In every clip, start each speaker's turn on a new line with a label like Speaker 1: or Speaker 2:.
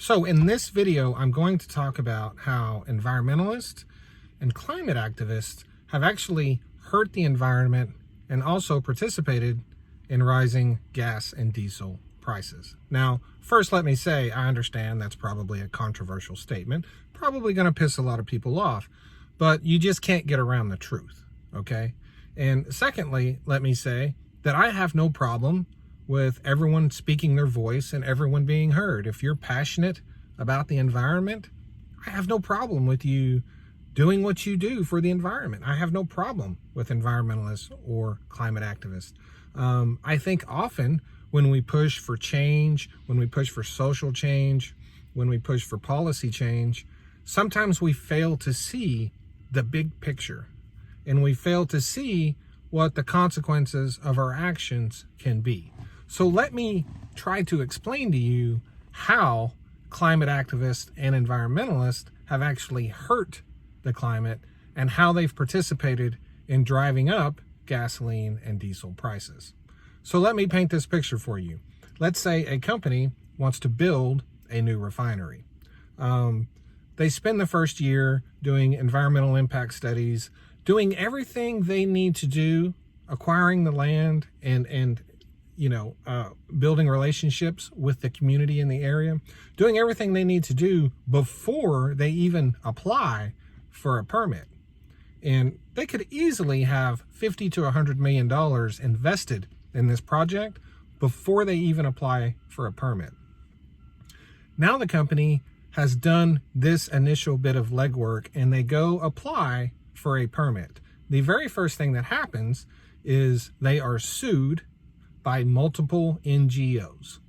Speaker 1: So in this video, I'm going to talk about how environmentalists and climate activists have actually hurt the environment and also participated in rising gas and diesel prices. Now, first let me say, I understand that's probably a controversial statement, probably going to piss a lot of people off, but you just can't get around the truth, okay? And secondly, let me say that I have no problem with everyone speaking their voice and everyone being heard. If you're passionate about the environment, I have no problem with you doing what you do for the environment. I have no problem with environmentalists or climate activists. I think often when we push for change, when we push for social change, when we push for policy change, sometimes we fail to see the big picture, and we fail to see what the consequences of our actions can be. So let me try to explain to you how climate activists and environmentalists have actually hurt the climate and how they've participated in driving up gasoline and diesel prices. So let me paint this picture for you. Let's say a company wants to build a new refinery. They spend the first year doing environmental impact studies, doing everything they need to do, acquiring the land and building relationships with the community in the area, doing everything they need to do before they even apply for a permit. And they could easily have $50 to $100 million invested in this project before they even apply for a permit. Now the company has done this initial bit of legwork and they go apply for a permit. The very first thing that happens is they are sued by multiple NGOs.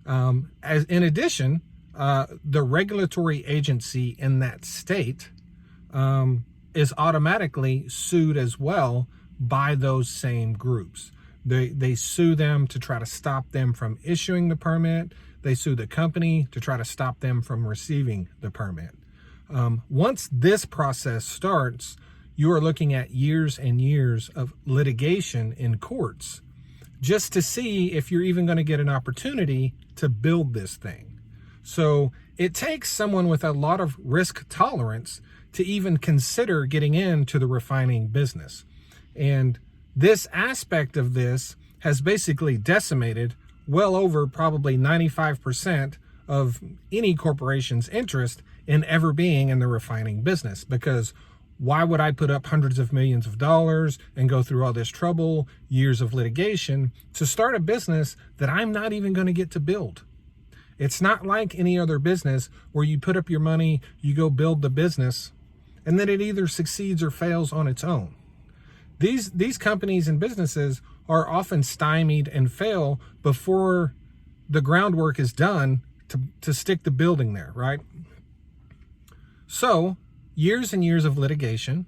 Speaker 1: In addition, the regulatory agency in that state is automatically sued as well by those same groups. They sue them to try to stop them from issuing the permit. They sue the company to try to stop them from receiving the permit. Once this process starts, you are looking at years and years of litigation in courts just to see if you're even going to get an opportunity to build this thing. So it takes someone with a lot of risk tolerance to even consider getting into the refining business. And this aspect of this has basically decimated well over probably 95% of any corporation's interest in ever being in the refining business, because why would I put up hundreds of millions of dollars and go through all this trouble, years of litigation, to start a business that I'm not even going to get to build? It's not like any other business where you put up your money, you go build the business, and then it either succeeds or fails on its own. These companies and businesses are often stymied and fail before the groundwork is done to stick the building there, right? So years and years of litigation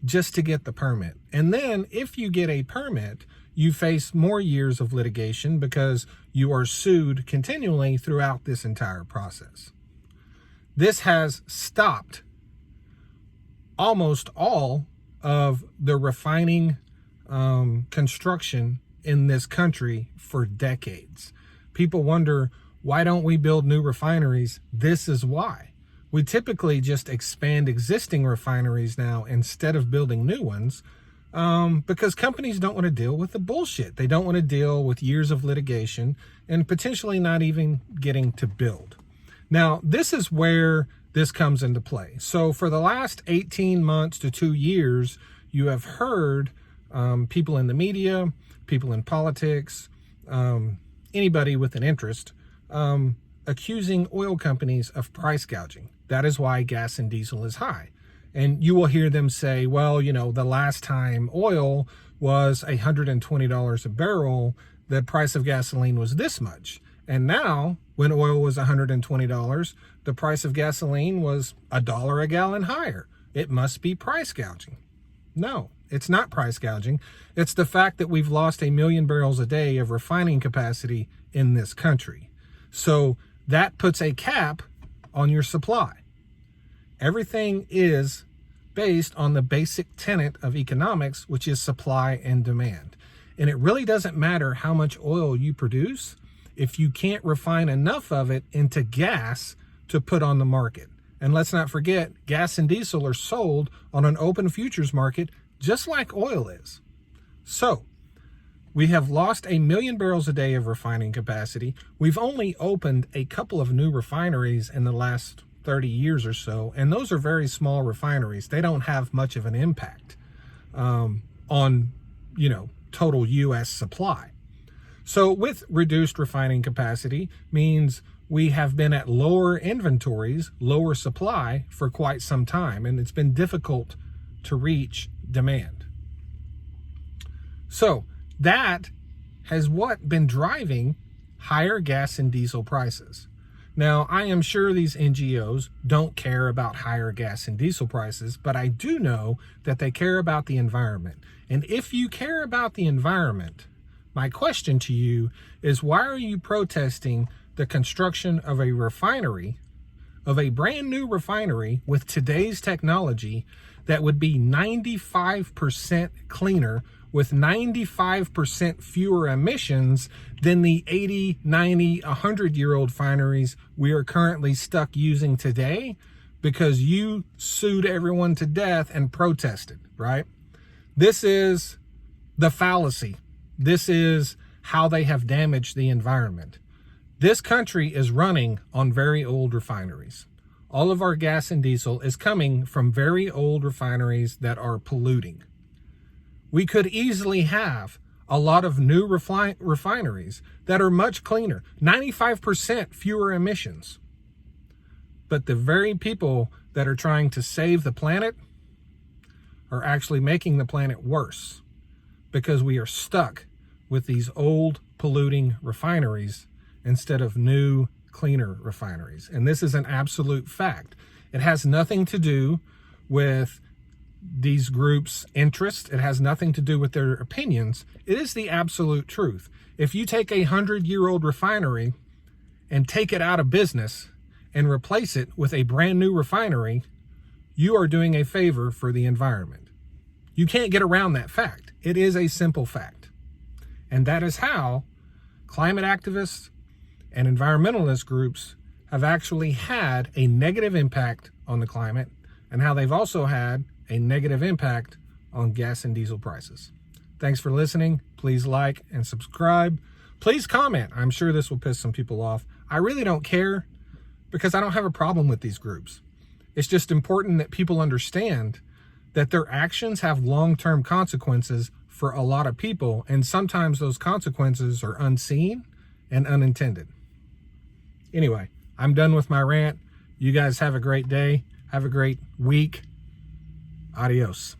Speaker 1: just to get the permit. And then if you get a permit, you face more years of litigation because you are sued continually throughout this entire process. This has stopped almost all of the refining construction in this country for decades. People wonder, why don't we build new refineries? This is why. We typically just expand existing refineries now instead of building new ones because companies don't want to deal with the bullshit. They don't want to deal with years of litigation and potentially not even getting to build. Now, this is where this comes into play. So for the last 18 months to 2 years, you have heard people in the media, people in politics, anybody with an interest, accusing oil companies of price gouging. That is why gas and diesel is high. And you will hear them say, well, the last time oil was $120 a barrel, the price of gasoline was this much. And now, when oil was $120, the price of gasoline was $1 a gallon higher. It must be price gouging. No, it's not price gouging. It's the fact that we've lost 1 million barrels a day of refining capacity in this country. So that puts a cap on your supply. Everything is based on the basic tenet of economics, which is supply and demand. And it really doesn't matter how much oil you produce if you can't refine enough of it into gas to put on the market. And let's not forget, gas and diesel are sold on an open futures market just like oil is. So we have lost 1 million barrels a day of refining capacity. We've only opened a couple of new refineries in the last 30 years or so, and those are very small refineries. They don't have much of an impact on, total U.S. supply. So with reduced refining capacity means we have been at lower inventories, lower supply for quite some time, and it's been difficult to reach demand. So that has been driving higher gas and diesel prices. Now, I am sure these NGOs don't care about higher gas and diesel prices, but I do know that they care about the environment. And if you care about the environment, my question to you is, why are you protesting the construction of a refinery, of a brand new refinery with today's technology that would be 95% cleaner with 95% fewer emissions than the 80, 90, 100-year-old refineries we are currently stuck using today because you sued everyone to death and protested, right? This is the fallacy. This is how they have damaged the environment. This country is running on very old refineries. All of our gas and diesel is coming from very old refineries that are polluting. We could easily have a lot of new refineries that are much cleaner, 95% fewer emissions. But the very people that are trying to save the planet are actually making the planet worse because we are stuck with these old polluting refineries instead of new, cleaner refineries. And this is an absolute fact. It has nothing to do with these groups' interests. It has nothing to do with their opinions. It is the absolute truth. If you take a 100-year-old refinery and take it out of business and replace it with a brand new refinery, you are doing a favor for the environment. You can't get around that fact. It is a simple fact. And that is how climate activists and environmentalist groups have actually had a negative impact on the climate, and how they've also had a negative impact on gas and diesel prices. Thanks for listening. Please like and subscribe. Please comment. I'm sure this will piss some people off. I really don't care because I don't have a problem with these groups. It's just important that people understand that their actions have long-term consequences for a lot of people, and sometimes those consequences are unseen and unintended. Anyway, I'm done with my rant. You guys have a great day. Have a great week. Adios.